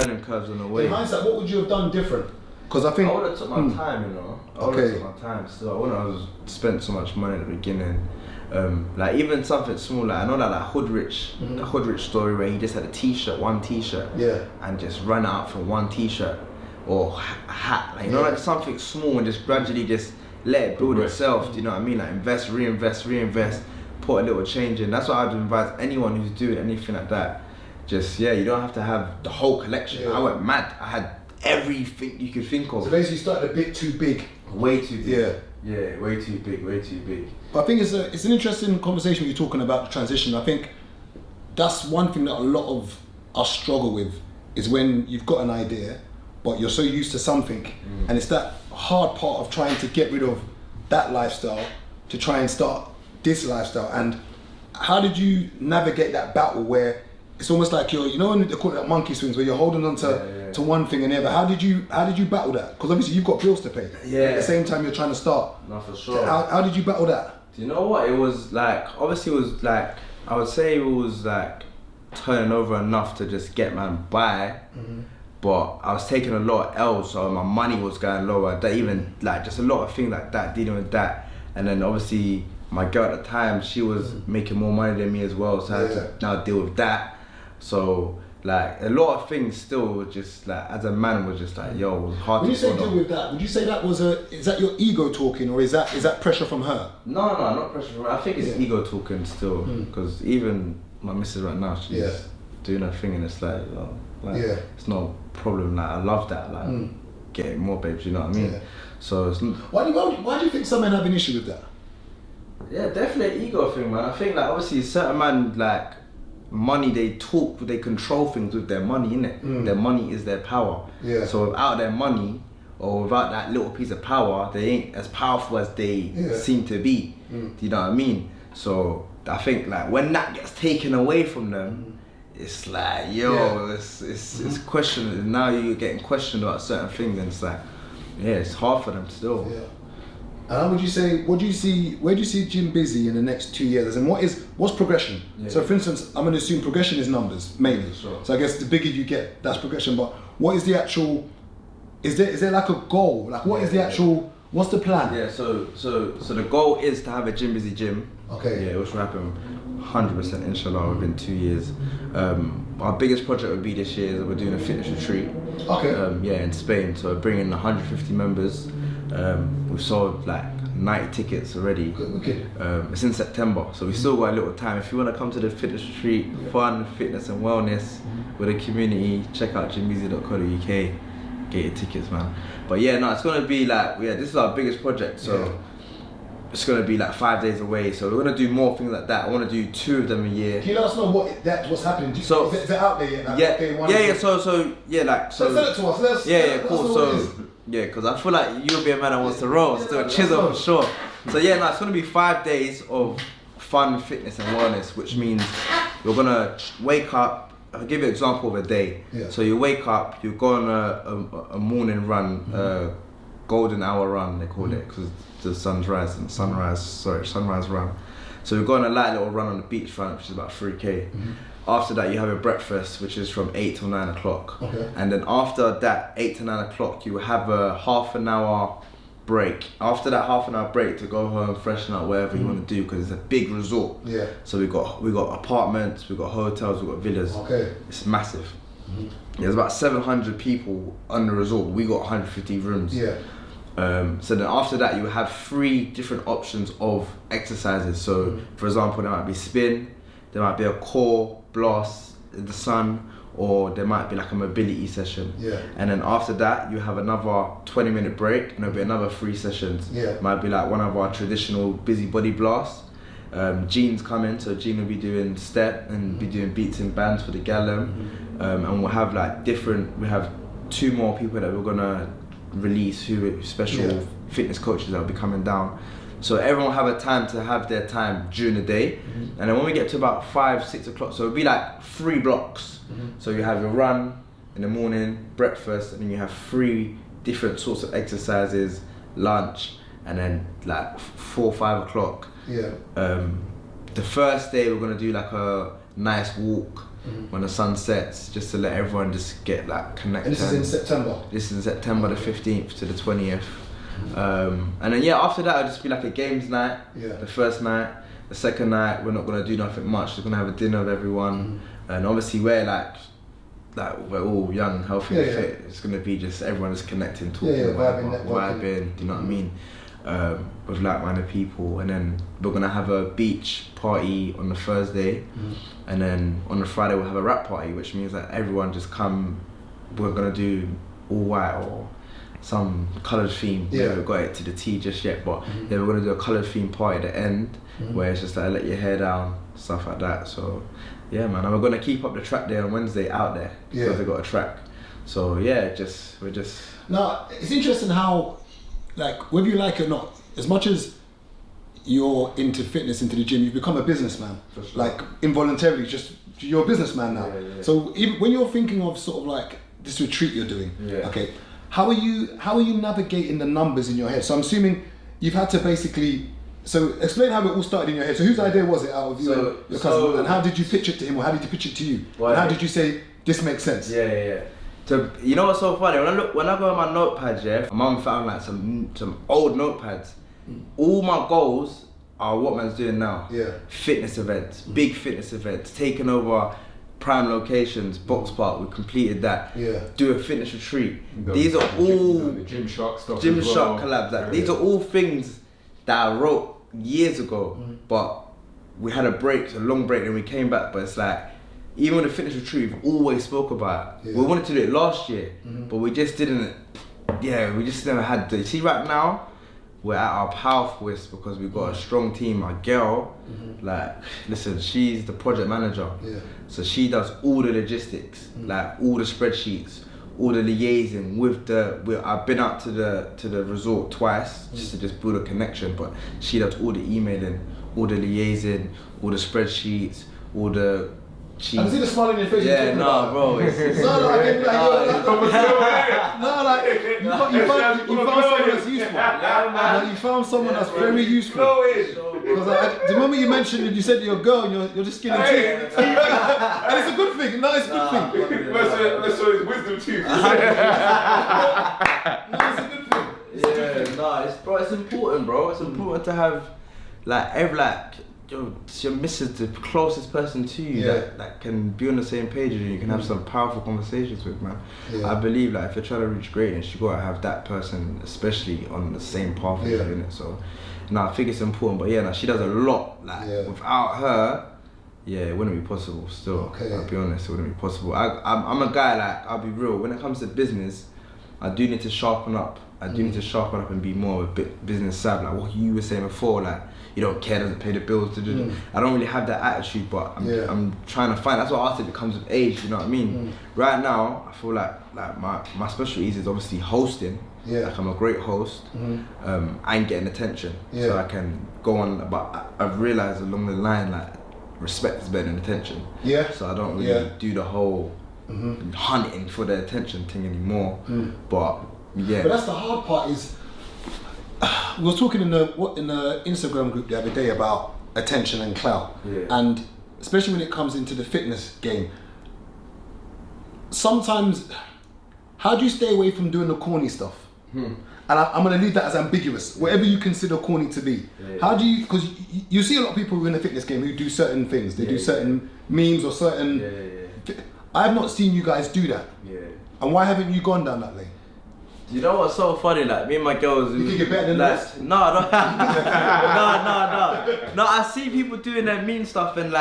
learning curves on the way. In hindsight, what would you have done different? Because I think I would have took my time, you know. I would have took my time. Still, I wouldn't have spent so much money at the beginning. Like even something small, like I know that like the Hood Rich story where he just had a t-shirt, one t-shirt, and just ran out from one t-shirt or hat, like you know, like something small and just gradually just let it build itself. Do you know what I mean? Like invest, reinvest, put a little change in. That's what I'd advise anyone who's doing anything like that. Just you don't have to have the whole collection. I went mad. I had everything you could think of. So basically, you started a bit too big. Way too big. Yeah, way too big. But I think it's an interesting conversation you're talking about the transition. I think that's one thing that a lot of us struggle with is when you've got an idea, but you're so used to something, and it's that hard part of trying to get rid of that lifestyle to try and start this lifestyle. And how did you navigate that battle where it's almost like you're, you know, when they call it like monkey swings, where you're holding on to one thing and the other. How did you battle that? Because obviously you've got bills to pay. Yeah. At the same time you're trying to start. No, for sure. How did you battle that? Do you know what? It was like, obviously it was like, I would say it was like turning over enough to just get man by, but I was taking a lot of L's, so my money was going lower. That even like just a lot of things like that, dealing with that. And then obviously my girl at the time, she was making more money than me as well, so I had to now deal with that. So like a lot of things still were just like, as a man, was just like, yo, it was hard. When you say deal with that, would you say that was is that your ego talking, or is that pressure from her? No, not pressure from her. I think it's ego talking still, because even my missus right now, she's doing her thing, and it's like, it's no problem. Like I love that, like getting more babes. You know what I mean? So it's why do you think some men have an issue with that? Yeah, definitely an ego thing, man. I think like obviously certain man like money, they control things with their money, innit? Their money is their power. Yeah. So without their money or without that little piece of power, they ain't as powerful as they seem to be. Do you know what I mean? So I think like when that gets taken away from them, it's like, yo, it's questioned. Now you're getting questioned about certain things, and it's like, it's hard for them still. Yeah. And how would you say, where do you see Jim Busy in the next 2 years? And what's progression? So for instance, I'm going to assume progression is numbers, mainly. Sure. So I guess the bigger you get, that's progression. But what is the actual, is there like a goal? Like what is the actual, what's the plan? Yeah, so the goal is to have a Jim Busy gym. Okay. Yeah, which will happen 100% inshallah within 2 years. Our biggest project would be this year is we're doing a fitness retreat. Okay. In Spain. So we're bringing 150 members. We've sold like 90 tickets already. Okay. It's in September, so we still got a little time. If you want to come to the fitness retreat, fun, fitness and wellness with a community, check out jimbusy.co.uk, get your tickets, man. But it's gonna be like, this is our biggest project, so it's gonna be like 5 days away. So we're gonna do more things like that. I want to do 2 of them a year. Can you let us know what's happening? Is it out there yet? Like So send it to us. Cool. Because I feel like you'll be a man that wants to roll, still chisel for sure. So it's gonna be 5 days of fun, fitness and wellness, which means you're gonna wake up. I'll give you an example of a day. So you wake up, you go on a morning run, golden hour run they call it, because the sunrise run. So we go on a light little run on the beachfront, which is about 3k. After that, you have a breakfast, which is from 8 till 9 o'clock. Okay. And then after that, 8 to 9 o'clock, you have a half an hour break. After that half an hour break, to go home, freshen up, whatever you want to do, because it's a big resort. Yeah. So we got apartments, we got hotels, we got villas. Okay. It's massive. There's about 700 people on the resort. We got 150 rooms. Yeah. So then after that, you have 3 different options of exercises. So for example, there might be spin, there might be a core blast in the sun, or there might be like a mobility session. Yeah. And then after that, you have another 20-minute break, and there'll be another 3 sessions. Yeah. Might be like one of our traditional busy body blasts. Gene's coming, so Gene will be doing step and be doing beats and bands for the gallum. And we'll have like we have 2 more people that we're gonna release who are special fitness coaches that will be coming down. So everyone will have a time to have their time during the day. And then when we get to about 5, 6 o'clock, so it'll be like 3 blocks. So you have your run in the morning, breakfast, and then you have 3 different sorts of exercises, lunch, and then like 4, 5 o'clock. Yeah. The first day we're gonna do like a nice walk, when the sun sets, just to let everyone just get like connected. And this is in September? This is in September the 15th to the 20th. And then after that it'll just be like a games night, the first night. The second night we're not gonna do nothing much, we're gonna have a dinner with everyone. And obviously we're like we're all young, healthy and fit. It's gonna be just everyone just connecting, talking, vibing, do you know what I mean? With like-minded people. And then we're gonna have a beach party on the Thursday, and then on the Friday we'll have a rap party, which means that everyone just come. We're gonna do all white or some coloured theme. We haven't got it to the T just yet, but then we're gonna do a coloured theme party at the end, where it's just like let your hair down, stuff like that. So yeah, man, and we're gonna keep up the track day on Wednesday out there because they got a track. So yeah, we're just. Now it's interesting how, like, whether you like it or not, as much as you're into fitness, into the gym, you've become a businessman. For sure. Like involuntarily, just you're a businessman now. So even when you're thinking of sort of like this retreat you're doing, okay, how are you navigating the numbers in your head? So I'm assuming you've had to basically. So explain how it all started in your head. So whose idea was it out of you and your cousin? And how did you pitch it to him, or how did you pitch it to you? And how did you say this makes sense? So you know what's so funny? When I go on my notepads, my mum found like some old notepads. All my goals are what man's doing now. Fitness events, big fitness events, taking over prime locations, Box Park, we completed that. Do a fitness retreat. These are all the Gymshark stuff. Gymshark collabs. Like, these are all things that I wrote years ago, but we had a long break, and we came back. But it's like, even with the fitness retreat, we've always spoke about it. We wanted to do it last year, but we just didn't. We just never had to. See, right now, we're at our powerfulest because we've got a strong team. Our girl, like, listen, she's the project manager, so she does all the logistics, like all the spreadsheets, all the liaising I've been out to the resort twice just to build a connection, but she does all the emailing, all the liaising, all the spreadsheets, all the. I can see the smile on your face. Bro. You found someone that's useful. You found someone that's very useful. Because the moment you mentioned it, you said to your girl, and you're just skinning teeth. And it's a good thing. No, it's a good thing. Let's show his wisdom tooth. No, it's a good thing. It's important, bro. It's important to have your missus, the closest person to you that can be on the same page as you can have some powerful conversations with, man. I believe if you're trying to reach greatness, you gotta have that person, especially on the same path as you, innit? So, I think it's important. But she does a lot. Without her, it wouldn't be possible. Still, I'll be honest, it wouldn't be possible. I'm a guy, I'll be real. When it comes to business, I do need to sharpen up. And be more of a business savvy. Like what you were saying before, you don't care, doesn't pay the bills. I don't really have that attitude, but I'm trying to find. That's what I think it comes with age. You know what I mean? Right now, I feel like my specialties is obviously hosting. Like I'm a great host. And getting attention, so I can go on. But I've realized along the line, respect is better than attention. So I don't really do the whole hunting for the attention thing anymore. But that's the hard part. Is we were talking in the Instagram group the other day about attention and clout, and especially when it comes into the fitness game. Sometimes, how do you stay away from doing the corny stuff? And I'm going to leave that as ambiguous, whatever you consider corny to be. How do you? Because you see a lot of people who are in the fitness game who do certain things. They do certain memes or certain. I have not seen you guys do that. And why haven't you gone down that lane? You know what's so funny? Me and my girls. You think you're better than us? No. No, I see people doing their mean stuff and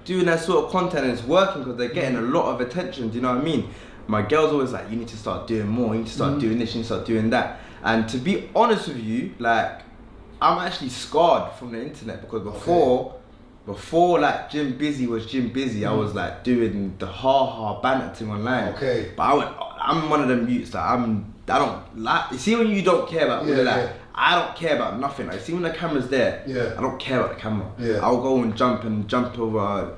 doing that sort of content, and it's working because they're getting a lot of attention. Do you know what I mean? My girl's always you need to start doing more. You need to start doing this. You need to start doing that. And to be honest with you, I'm actually scarred from the internet because before Jim Busy was Jim Busy, I was doing the banter thing online. But I'm one of them mutes that I don't like. You see when you don't care about all of that. I don't care about nothing. See when the camera's there, I don't care about the camera. I'll go and jump over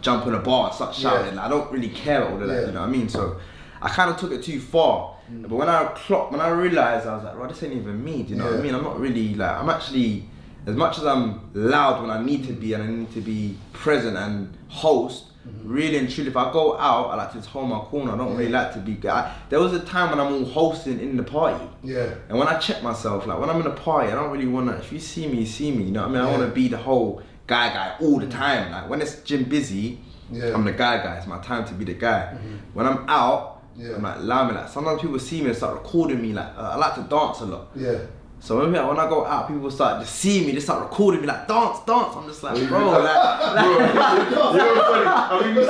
jump on a bar and start shouting. I don't really care about all of that. You know what I mean? So I kind of took it too far. But when I realized, I was like, this ain't even me. Do you know what I mean? I'm not really I'm actually, as much as I'm loud when I need to be and I need to be present and host, Really and truly, if I go out, I like to just hold my corner. I don't really like to be. There was a time when I'm all hosting in the party. Yeah. And when I check myself, like when I'm in a party, I don't really wanna. If you see me, you see me. You know what I mean? I wanna be the whole guy all the time. Like when it's gym busy, I'm the guy. It's my time to be the guy. When I'm out, I'm like loud. Like sometimes people see me and start recording me. Like I like to dance a lot. Yeah. So when I go out, people start to see me. They start recording me like dance. I'm just like, bro, like. You know what's funny? I mean, you see.